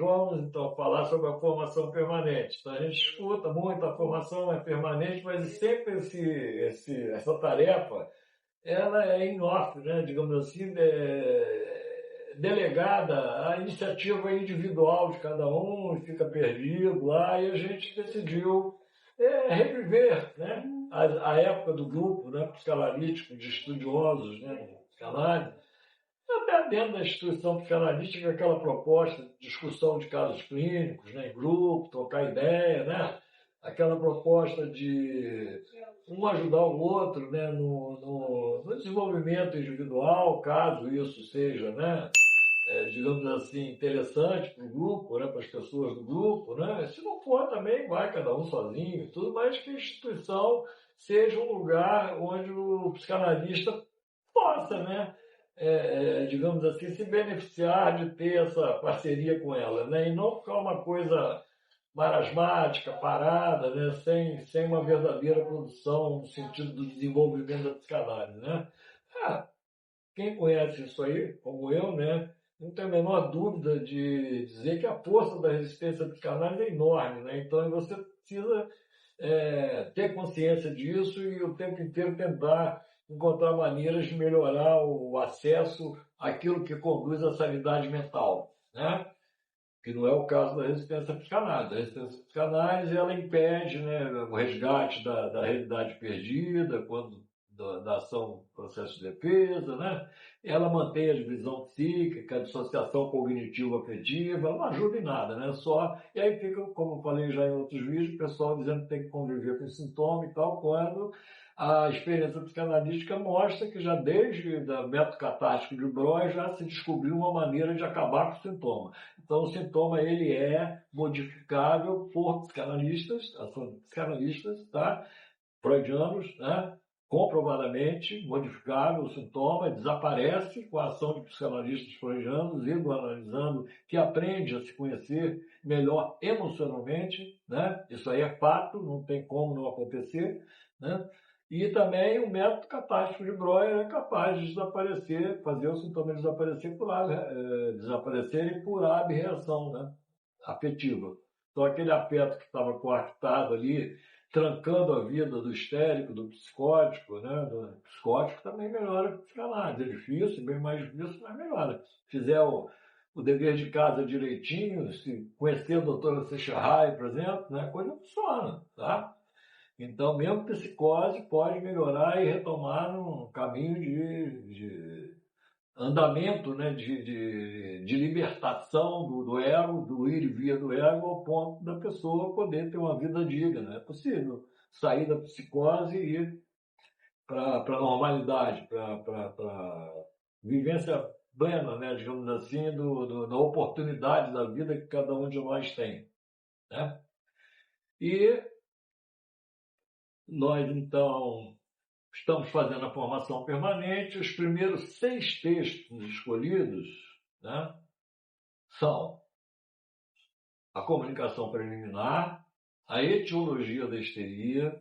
vamos então falar sobre a formação permanente. Então, a gente escuta muito a formação é permanente, mas sempre essa tarefa ela é in-off, né, digamos assim, delegada à iniciativa individual de cada um, fica perdido lá, e a gente decidiu reviver, né, a época do grupo, né, psicanalítico, de estudiosos, né, de psicanálise, até dentro da instituição psicanalística, aquela proposta de discussão de casos clínicos, né, em grupo, trocar ideia, né, aquela proposta de um ajudar o outro, né, no desenvolvimento individual, caso isso seja, né, digamos assim, interessante para o grupo, né, para as pessoas do grupo, né, se não for também vai cada um sozinho e tudo, mas que a instituição seja um lugar onde o psicanalista possa, né, digamos assim, se beneficiar de ter essa parceria com ela, né, e não ficar uma coisa marasmática, parada, né, sem uma verdadeira produção no sentido do desenvolvimento da psicanálise, né. Quem conhece isso aí, como eu, né, não tem a menor dúvida de dizer que a força da resistência à psicanálise é enorme, né, então você precisa ter consciência disso e o tempo inteiro tentar encontrar maneiras de melhorar o acesso àquilo que conduz à sanidade mental, né? Que não é o caso da resistência à psicanálise. A resistência à psicanálise ela impede, né, o resgate da realidade perdida, da ação do processo de defesa, né? Ela mantém a divisão psíquica, a dissociação cognitivo-afetiva, ela não ajuda em nada, né? E aí fica, como eu falei já em outros vídeos, o pessoal dizendo que tem que conviver com o sintoma e tal, quando a experiência psicanalítica mostra que já desde o método catártico de Breuer já se descobriu uma maneira de acabar com o sintoma. Então, o sintoma ele é modificável por psicanalistas, tá? Freudianos, né? Comprovadamente modificável o sintoma, desaparece com a ação de psicanalistas freudianos, indo analisando, que aprende a se conhecer melhor emocionalmente, né? Isso aí é fato, não tem como não acontecer, né? E também o método catártico de Breuer é capaz de desaparecer, fazer os sintomas desaparecerem por abreação, né, afetiva. Então, aquele afeto que estava coartado ali, trancando a vida do histérico, do psicótico, né, do psicótico também melhora a psicanálise. É difícil, bem mais difícil, mas melhora. Se fizer o dever de casa direitinho, se conhecer a doutora Secharai, por exemplo, né, a coisa funciona, tá? Então, mesmo psicose pode melhorar e retomar num caminho de andamento, né, de libertação do ego, do ir e vir do ego, ao ponto da pessoa poder ter uma vida digna. É possível sair da psicose e ir para a normalidade, para vivência plena, né, digamos assim, da oportunidade da vida que cada um de nós tem, né? E nós, então, estamos fazendo a formação permanente. Os primeiros 6 textos escolhidos, né, são a comunicação preliminar, a etiologia da histeria,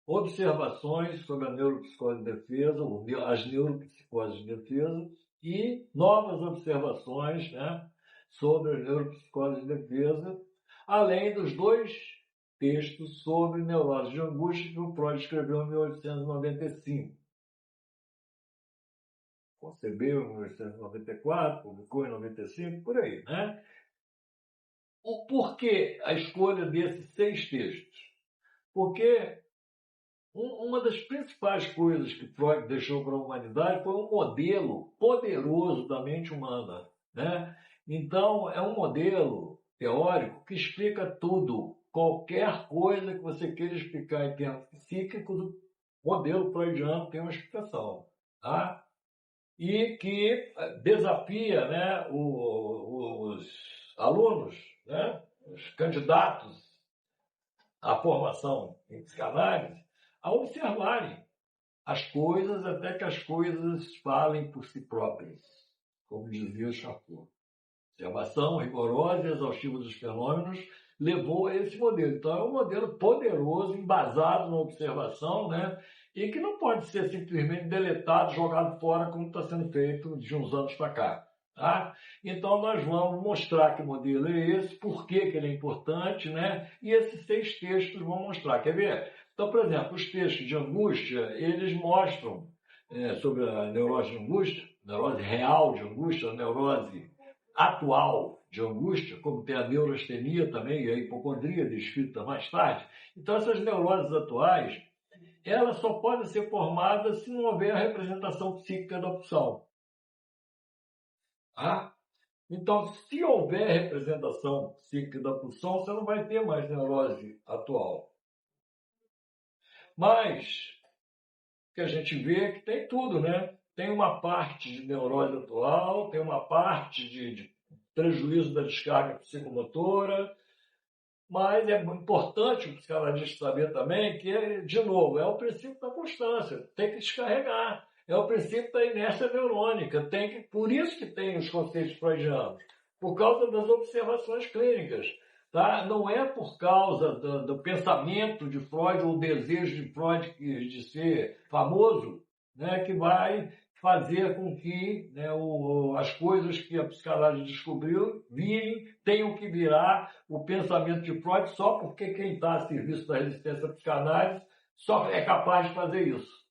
observações sobre a neuropsicose de defesa, as neuropsicoses de defesa, e novas observações, né, sobre a neuropsicose de defesa, além dos 2 textos sobre neurose de angústia que o Freud escreveu em 1895. Concebeu em 1894, publicou em 95, por aí, né? O porquê a escolha desses 6 textos? Porque uma das principais coisas que Freud deixou para a humanidade foi um modelo poderoso da mente humana, né? Então, é um modelo teórico que explica tudo. Qualquer coisa que você queira explicar em termos psíquicos, o modelo freudiano tem uma explicação, tá? E que desafia, né, os alunos, né, os candidatos à formação em psicanálise, a observarem as coisas até que as coisas falem por si próprias, como dizia Charcot. Observação rigorosa e exaustiva dos fenômenos levou a esse modelo. Então, é um modelo poderoso, embasado na observação, né? E que não pode ser simplesmente deletado, jogado fora, como está sendo feito de uns anos para cá. Tá? Então, nós vamos mostrar que modelo é esse, por que ele é importante, né? E esses 6 textos vão mostrar. Quer ver? Então, por exemplo, os textos de angústia, eles mostram sobre a neurose de angústia, neurose real de angústia, a neurose atual de angústia, como tem a neurastenia também e a hipocondria descrita mais tarde. Então, essas neuroses atuais, elas só podem ser formadas se não houver a representação psíquica da opção. Tá? Então, se houver representação psíquica da pulsão, você não vai ter mais neurose atual. Mas, o que a gente vê é que tem tudo, né? Tem uma parte de neurose atual, tem uma parte de prejuízo da descarga psicomotora, mas é importante o psicanalista saber também que, de novo, é o princípio da constância, tem que descarregar. É o princípio da inércia neurônica. Por isso que tem os conceitos freudianos, por causa das observações clínicas. Tá? Não é por causa do pensamento de Freud ou o desejo de Freud de ser famoso, né, que vai fazer com que, né, as coisas que a psicanálise descobriu tenham que virar o pensamento de Freud só porque quem está a serviço da resistência à psicanálise só é capaz de fazer isso.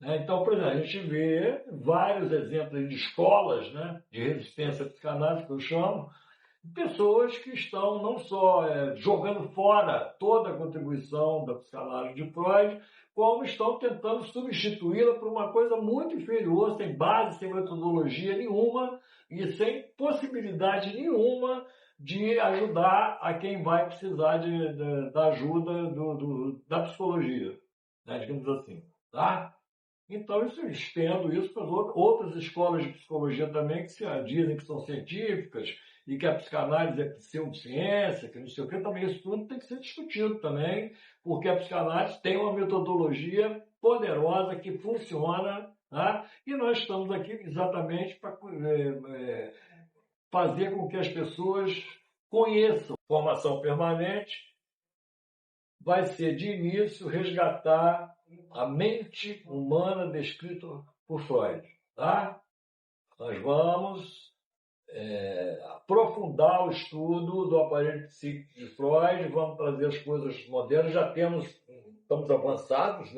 Então, por exemplo, a gente vê vários exemplos de escolas, né, de resistência à psicanálise, que eu chamo, pessoas que estão não só jogando fora toda a contribuição da psicanálise de Freud, como estão tentando substituí-la por uma coisa muito inferior, sem base, sem metodologia nenhuma e sem possibilidade nenhuma de ajudar a quem vai precisar da ajuda da psicologia, né, digamos assim. Tá? Então, estendo isso para outras escolas de psicologia também que se dizem que são científicas e que a psicanálise é pseudociência, que não sei o que, também isso tudo tem que ser discutido também, porque a psicanálise tem uma metodologia poderosa que funciona, tá? E nós estamos aqui exatamente para fazer com que as pessoas conheçam. Formação permanente vai ser, de início, resgatar a mente humana descrita por Freud. Tá? Nós vamos aprofundar o estudo do aparelho psíquico de Freud, vamos trazer as coisas modernas, estamos avançados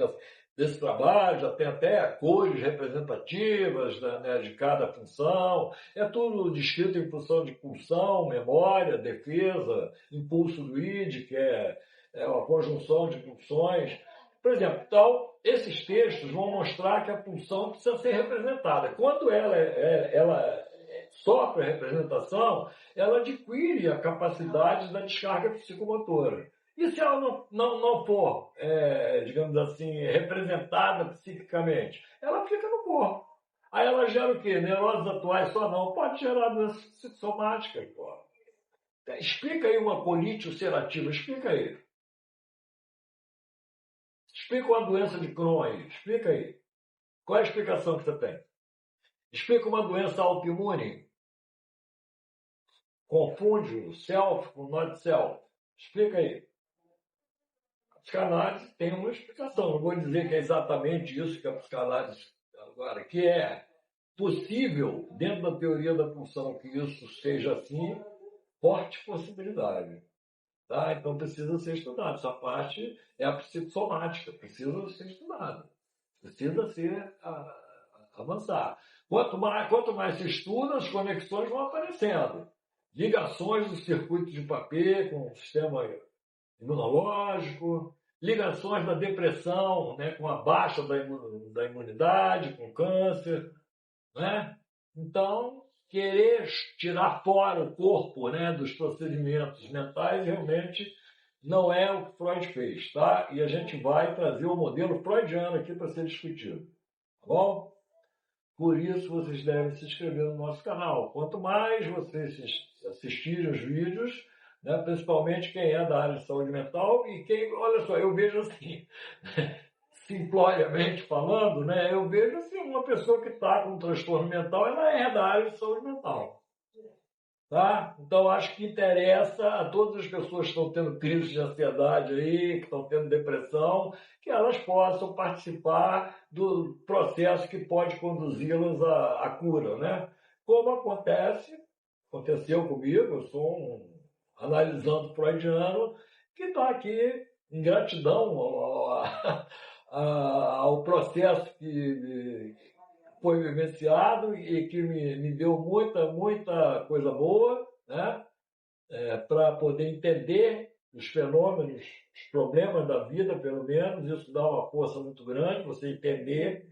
nesse trabalho, já tem até cores representativas, né, de cada função, é tudo descrito em função de pulsão, memória, defesa, impulso do id, que é uma conjunção de pulsões. Por exemplo, então, esses textos vão mostrar que a pulsão precisa ser representada. Quando ela sofre a representação, ela adquire a capacidade da descarga psicomotora. E se ela não for, digamos assim, representada psiquicamente, ela fica no corpo. Aí ela gera o quê? Neuroses atuais só não. Pode gerar doenças psicossomáticas. Pô. Explica aí uma colite ulcerativa, explica aí. Explica uma doença de Crohn aí, explica aí. Qual é a explicação que você tem? Explica uma doença autoimune. Confunde o self com o not self. Explica aí. A psicanálise tem uma explicação. Não vou dizer que é exatamente isso que a psicanálise agora, que é possível, dentro da teoria da pulsão, que isso seja assim, forte possibilidade. Tá? Então precisa ser estudado. Essa parte é a psicossomática, precisa ser estudada. Precisa ser avançar. Quanto mais se estuda, as conexões vão aparecendo. Ligações do circuito de Papet com o sistema imunológico, ligações da depressão, né, com a baixa da imunidade, com câncer. Né? Então, querer tirar fora o corpo, né, dos procedimentos mentais realmente não é o que Freud fez. Tá? E a gente vai trazer o modelo freudiano aqui para ser discutido. Tá bom? Por isso, vocês devem se inscrever no nosso canal. Quanto mais vocês assistirem os vídeos, né, principalmente quem é da área de saúde mental e quem, olha só, eu vejo assim, simploriamente falando, né, eu vejo assim, uma pessoa que está com um transtorno mental, ela é da área de saúde mental. Tá? Então, acho que interessa a todas as pessoas que estão tendo crise de ansiedade aí, que estão tendo depressão, que elas possam participar do processo que pode conduzi-las à cura, né? como aconteceu comigo, eu sou um analisando freudiano que está aqui em gratidão ao processo que foi vivenciado e que me deu muita coisa boa, né? Para poder entender os fenômenos, os problemas da vida, pelo menos. Isso dá uma força muito grande, você entender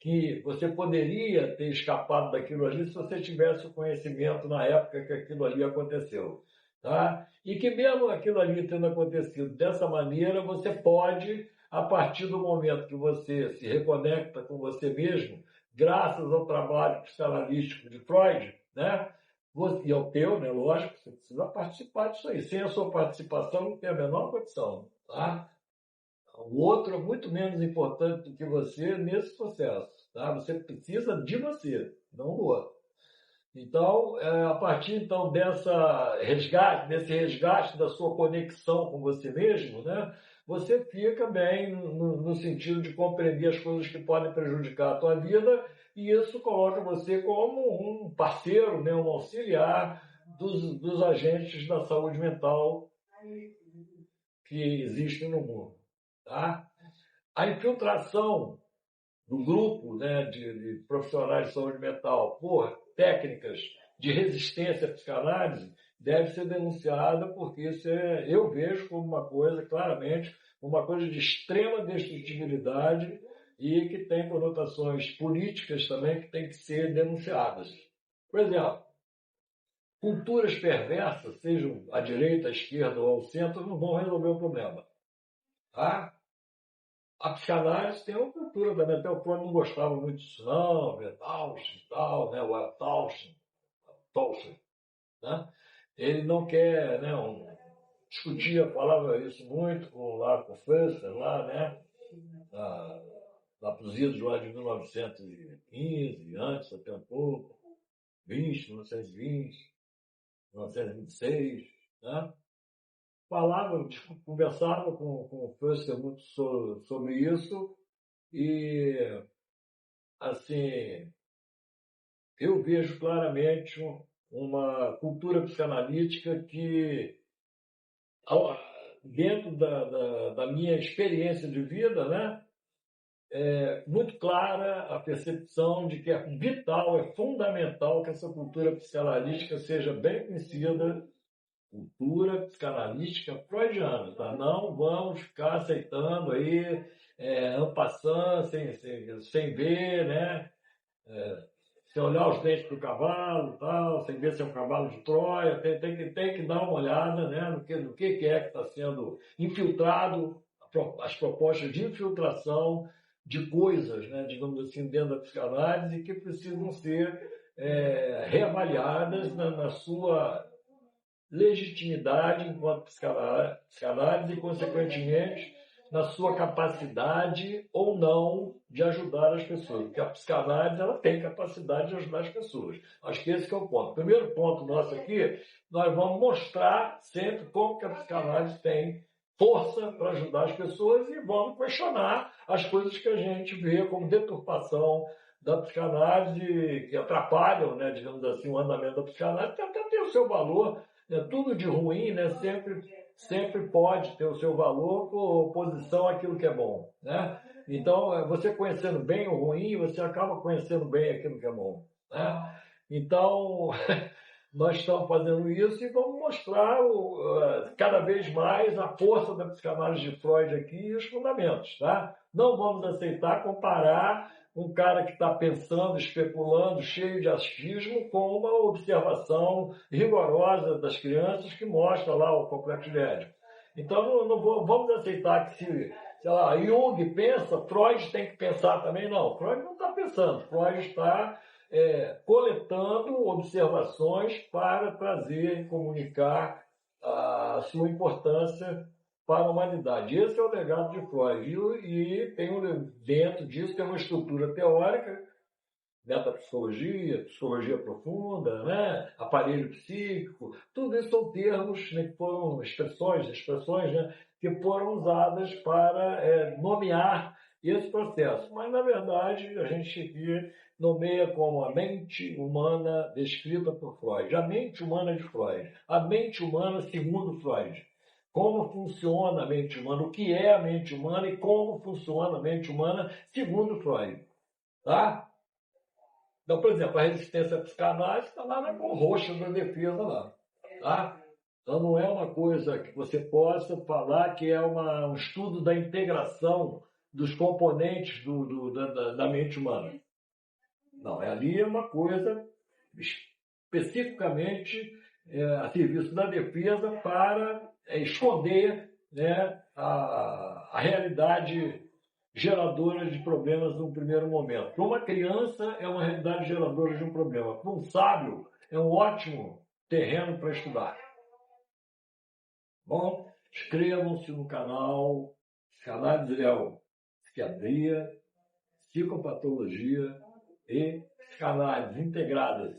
que você poderia ter escapado daquilo ali se você tivesse o conhecimento na época que aquilo ali aconteceu. Tá? E que mesmo aquilo ali tendo acontecido dessa maneira, você pode, a partir do momento que você se reconecta com você mesmo, graças ao trabalho psicanalítico de Freud, né? E ao teu, né? Lógico, você precisa participar disso aí. Sem a sua participação, não tem a menor condição. Tá? O outro é muito menos importante do que você nesse processo. Tá? Você precisa de você, não do outro. Então, a partir então desse resgate da sua conexão com você mesmo, né, você fica bem no sentido de compreender as coisas que podem prejudicar a tua vida, e isso coloca você como um parceiro, né, um auxiliar dos agentes da saúde mental que existem no mundo. Tá? A infiltração do grupo, né, de profissionais de saúde mental por técnicas de resistência à psicanálise deve ser denunciada, porque isso eu vejo como uma coisa, claramente, uma coisa de extrema destrutibilidade e que tem conotações políticas também que têm que ser denunciadas. Por exemplo, culturas perversas, sejam à direita, à esquerda ou ao centro, não vão resolver o problema. Tá? A psicanálise tem uma cultura também, até o Freud não gostava muito disso, não, Tauschen e tal, né, o Tauschen, né? Ele não quer, né, falava isso muito lá com o Fusser, lá, né, lá para os idos lá de 1915, antes até um pouco, 1920, 1926, né? Conversava com o Fusser muito sobre isso e, assim, eu vejo claramente uma cultura psicanalítica que, dentro da minha experiência de vida, né, é muito clara a percepção de que é vital, é fundamental que essa cultura psicanalítica seja bem conhecida, cultura psicanalítica freudiana, tá? Não vamos ficar aceitando aí, en passant, sem ver, né? Sem olhar os dentes do cavalo, tal, sem ver se é um cavalo de Troia, tem que dar uma olhada, né, no que é que está sendo infiltrado, as propostas de infiltração de coisas, né, digamos assim, dentro da psicanálise, que precisam ser reavaliadas na sua legitimidade enquanto psicanálise e, consequentemente, na sua capacidade ou não de ajudar as pessoas. Porque a psicanálise ela tem capacidade de ajudar as pessoas. Acho que esse que é o ponto. O primeiro ponto nosso aqui, nós vamos mostrar sempre como que a psicanálise tem força para ajudar as pessoas e vamos questionar as coisas que a gente vê como deturpação da psicanálise, que atrapalham, né, digamos assim, o andamento da psicanálise, que até tem o seu valor, né, tudo de ruim, né, sempre pode ter o seu valor por oposição àquilo que é bom, né? Então, você conhecendo bem o ruim, você acaba conhecendo bem aquilo que é bom, né? Então, nós estamos fazendo isso e vamos mostrar cada vez mais a força da psicanálise de Freud aqui e os fundamentos, tá? Não vamos aceitar comparar um cara que está pensando, especulando, cheio de achismo, com uma observação rigorosa das crianças que mostra lá o complexo de Édipo. Então, não vamos aceitar que se, sei lá, Jung pensa, Freud tem que pensar também. Não, Freud não está pensando. Freud está coletando observações para trazer e comunicar a sua importância para a humanidade. Esse é o legado de Freud. E dentro disso tem uma estrutura teórica, metapsicologia, psicologia profunda, né? Aparelho psíquico, tudo isso são termos, né, que foram expressões, né, que foram usadas para nomear esse processo. Mas, na verdade, a gente aqui nomeia como a mente humana descrita por Freud. A mente humana de Freud. A mente humana segundo Freud. Como funciona a mente humana, o que é a mente humana e como funciona a mente humana segundo Freud. Tá? Então, por exemplo, a resistência à psicanálise está lá na cor roxa da defesa lá. Tá? Então, não é uma coisa que você possa falar que é um estudo da integração dos componentes da mente humana. Não, ali é uma coisa especificamente a serviço da defesa para esconder, né, a realidade geradora de problemas num primeiro momento. Para uma criança, é uma realidade geradora de um problema. Para um sábio, é um ótimo terreno para estudar. Bom, inscrevam-se no canal Psicanálise Léo, Psiquiatria, Psicopatologia e Psicanálises Integradas.